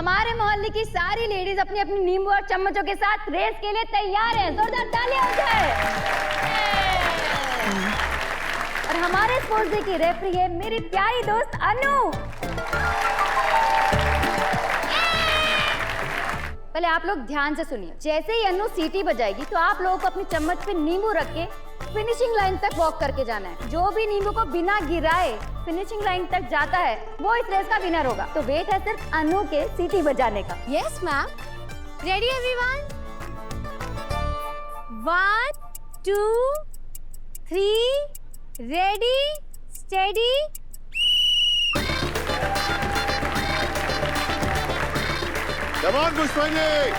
हमारे मोहल्ले की सारी लेडीज अपनी अपनी नींबू और चम्मचों के साथ रेस के लिए तैयार है। जोरदार तालियां हो जाए। और हमारे स्पोर्ट्स डे की रेफरी है मेरी प्यारी दोस्त अनु। पहले आप लोग ध्यान से सुनिए। जैसे ही अनु सीटी बजाएगी तो आप लोगों को अपनी चम्मच पे नींबू रख के फिनिशिंग लाइन तक वॉक करके जाना है। जो भी नींबू को बिना गिराए फिनिशिंग लाइन तक जाता है वो इस रेस का विनर होगा। तो वेट है सिर्फ अनु के सीटी बजाने का। Yes ma'am. Ready everyone? 1 2 3 ready steady. Come on पुष्पांजलि।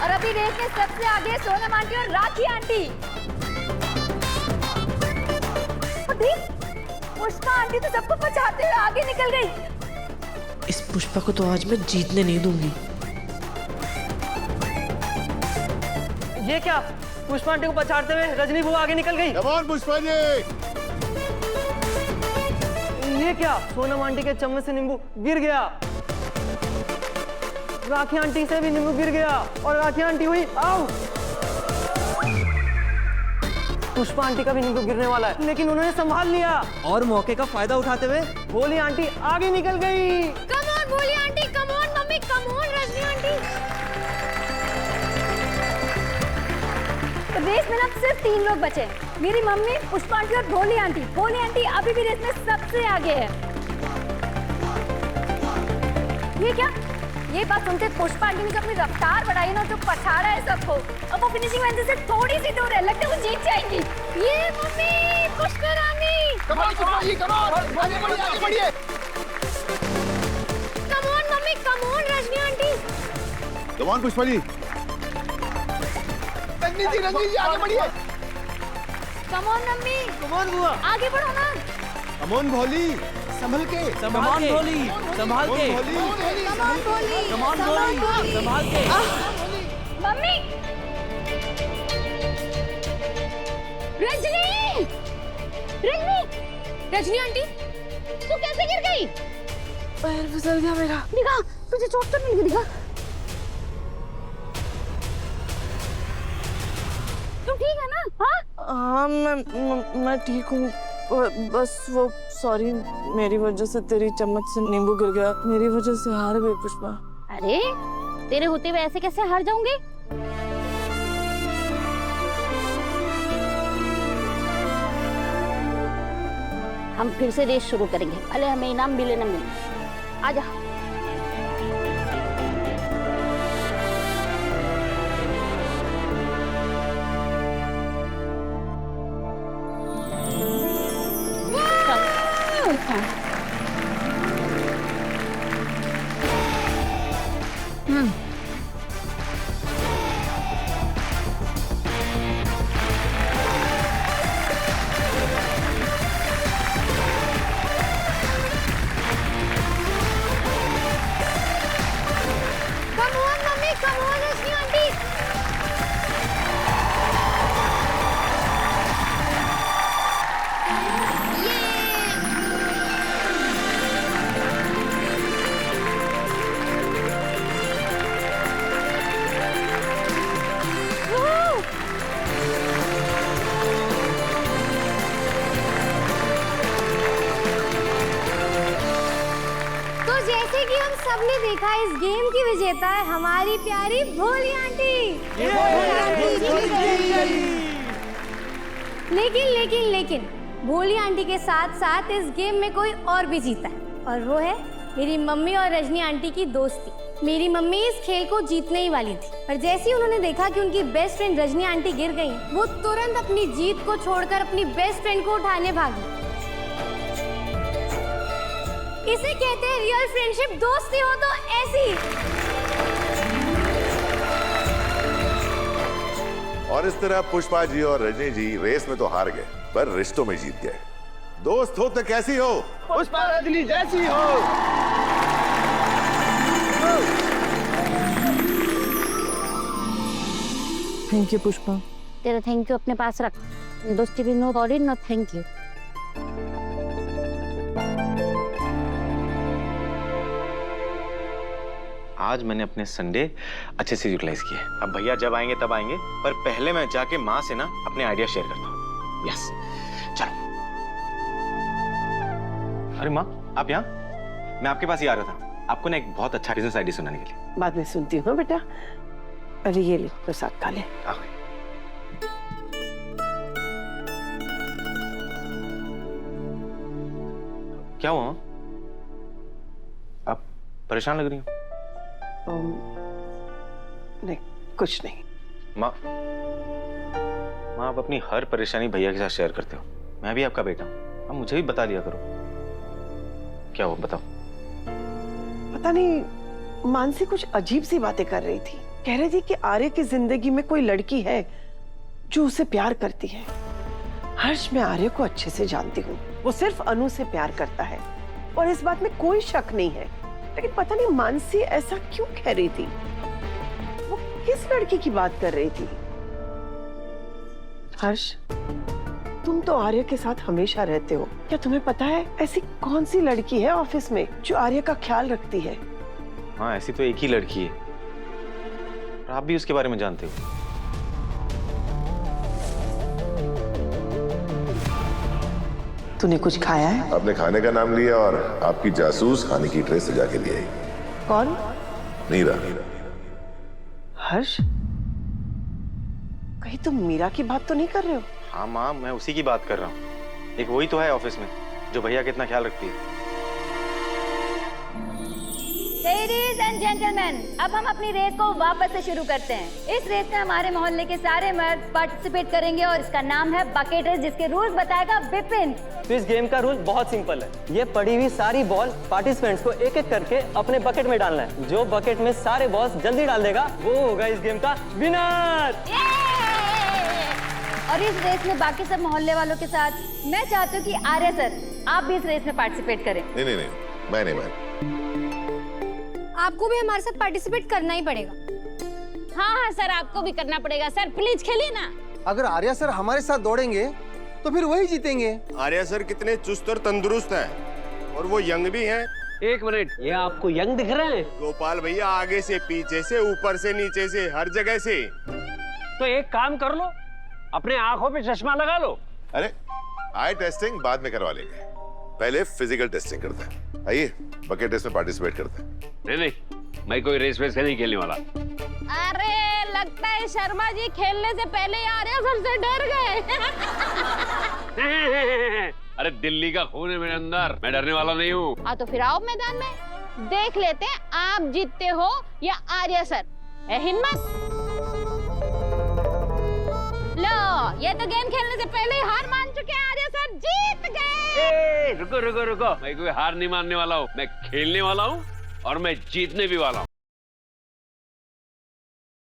और अभी रेस में सबसे आगे सोनम आंटी और राखी आंटी। अभी पुष्पा आंटी तो सबको पछाड़ते हुए आगे निकल गई। इस पुष्पा को तो आज मैं जीतने नहीं दूंगी। ये क्या? पुष्पा आंटी को पछाड़ते हुए रजनी बुआ आगे निकल गई। कम ऑन पुष्पांजलि। ये क्या? सोनम आंटी के चम्मच से नींबू गिर गया। राखी आंटी से भी नींबू गिर गया और राखी आंटी हुई आउट। पुष्पा आंटी का भी नींबू गिरने वाला है लेकिन उन्होंने संभाल लिया और मौके का फायदा उठाते हुए भोली आंटी आगे निकल गई। कम ऑन भोली aunty, come on mummy, come on Rajni aunty. तो रेस में अब सिर्फ 3 लोग बचे हैं। मेरी मम्मी, पुष्पा आंटी और भोली आंटी। भोली आंटी अभी भी रेस में सबसे आगे है। ये क्या? ये बात सुनते पुष्पा आंटी ने जो अपनी रफ्तार बढ़ाई ना, जो पछाड़ा है सबको, अब वो फिनिशिंग लाइन से थोड़ी सी दूर है। लगता है वो जीत जाएंगी। ये mummy, Pushpa Rani. Come on पुष्पांजलि, कम ऑन आगे बढ़िए, आगे बढ़िए। Come on mummy, come on Rajni aunty. Come on पुष्पांजलि। रजनी जी आगे बढ़िए। Come on mummy, come on बुआ, आगे बढ़ो ना। कम ऑन भोली, संभल के। कम ऑन भोली, संभाल के। कम ऑन भोली, कम ऑन भोली, संभाल के। मम्मी। रजनी, रजनी, रजनी आंटी, तू कैसे गिर गई? पैर फिसल गया मेरा। दिखा, तुझे चोट तो नहीं लगी? दिखा। तुम ठीक है ना? हाँ? हाँ मैं ठीक हूँ। बस वो सॉरी, मेरी वजह से तेरी चम्मच से नींबू गिर गया। मेरी वजह से हार गई पुष्पा। अरे तेरे होते हुए ऐसे कैसे हार जाऊंगी? हम फिर से रेस शुरू करेंगे, भले हमें इनाम मिले ना मिले। आजा। Come on mummy, come on Rajni aunty. तो जैसे कि हम सबने देखा, इस गेम की विजेता है हमारी प्यारी भोली आंटी। लेकिन भोली आंटी के साथ साथ इस गेम में कोई और भी जीता है और वो है मेरी मम्मी और रजनी आंटी की दोस्ती। मेरी मम्मी इस खेल को जीतने ही वाली थी, पर जैसे ही उन्होंने देखा कि उनकी बेस्ट फ्रेंड रजनी आंटी गिर गई, वो तुरंत अपनी जीत को छोड़कर अपनी बेस्ट फ्रेंड को उठाने भागी। इसे कहते हैं रियल फ्रेंडशिप। दोस्ती हो तो ऐसी। और इस तरह पुष्पा जी और रजनी जी रेस में तो हार गए पर रिश्तों में जीत गए। दोस्त हो तो कैसी हो? पुष्पा रजनी जैसी हो। Thank you Pushpa. तेरा थैंक यू अपने पास रख। दोस्ती भी no sorry no thank you. आज मैंने अपने संडे अच्छे से यूटिलाइज किए। अब भैया जब आएंगे तब आएंगे, पर पहले मैं जाके माँ से ना अपने आइडिया शेयर करता हूँ। यस, चलो। अरे माँ, आप यहाँ? मैं आपके पास ही आ रहा था, आपको ना एक बहुत अच्छा बिजनेस आइडिया सुनाने के लिए। बाद में सुनती हूँ बेटा। अरे ये ले प्रसाद खा ले। आ गए। क्या हुआ माँ? आप परेशान लग रही हो। नहीं, कुछ नहीं। माँ, आप अपनी हर परेशानी भैया के साथ शेयर करते हो। मैं भी आपका बेटा हूँ, अब मुझे भी बता लिया करो। क्या हुआ, बताओ। पता नहीं, मानसी कुछ अजीब सी बातें कर रही थी। कह रही थी कि आर्य की जिंदगी में कोई लड़की है जो उसे प्यार करती है। हर्ष, मैं आर्य को अच्छे से जानती हूँ, वो सिर्फ अनु से प्यार करता है और इस बात में कोई शक नहीं है। लेकिन पता नहीं मानसी ऐसा क्यों कह रही थी। वो किस लड़की की बात कर रही थी? हर्ष, तुम तो आर्य के साथ हमेशा रहते हो, क्या तुम्हें पता है ऐसी कौन सी लड़की है ऑफिस में जो आर्य का ख्याल रखती है? हाँ, ऐसी तो एक ही लड़की है, और आप भी उसके बारे में जानते हो। तूने कुछ खाया है? आपने खाने का नाम लिया और आपकी जासूस खाने की ट्रे सजा के लिए आई। कौन? नीरा। हर्ष, कहीं तुम मीरा की बात तो नहीं कर रहे हो? हाँ माँ, मैं उसी की बात कर रहा हूँ। एक वही तो है ऑफिस में जो भैया का इतना ख्याल रखती है। लेडीज एंड जेंटलमैन, अब हम अपनी रेस को वापस से शुरू करते हैं। इस रेस में हमारे मोहल्ले के सारे मर्द पार्टिसिपेट करेंगे और इसका नाम है बकेट रेस, जिसके रूल्स बताएगा विपिन। तो इस गेम का रूल बहुत सिंपल है। ये पड़ी हुई सारी बॉल पार्टिसिपेंट्स को एक एक करके अपने बकेट में डालना है। जो बकेट में सारे बॉल्स जल्दी डाल देगा वो होगा इस गेम का विनर। और इस रेस में बाकी सब मोहल्ले वालों के साथ मैं चाहती हूँ कि आर्य सर आप भी इस रेस में पार्टिसिपेट करें। नहीं, मैं नहीं। आपको भी हमारे साथ पार्टिसिपेट करना ही पड़ेगा। हाँ सर, आपको भी करना पड़ेगा। सर प्लीज खेलिए ना। अगर आर्या सर हमारे साथ दौड़ेंगे तो फिर वही जीतेंगे। आर्या सर कितने चुस्त और तंदुरुस्त हैं और वो यंग भी हैं। एक मिनट, ये आपको यंग दिख रहे हैं? गोपाल भैया आगे से पीछे से ऊपर से नीचे से हर जगह से। तो एक काम कर लो, अपने आंखों पे चश्मा लगा लो। अरे आई टेस्टिंग बाद में करवा लेंगे, पहले फिजिकल टेस्टिंग करते हैं। आइए बकेट रेस में पार्टिसिपेट करते हैं। नहीं, मैं कोई रेस वेस नहीं खेलने वाला। अरे लगता है शर्मा जी खेलने से पहले ही आर्या सर से डर गए। अरे दिल्ली का खून है मेरे अंदर, मैं डरने वाला नहीं हूँ। हाँ तो फिर आओ मैदान में, देख लेते हैं आप जीतते हो या आर्या सर। है हिम्मत? लो, ये तो गेम खेलने से पहले ही हार मान चुके हैं। आर्या सर जीत गए। रुको, मैं कोई हार नहीं मानने वाला हूँ। मैं खेलने वाला हूँ और मैं जीतने भी वाला हूँ।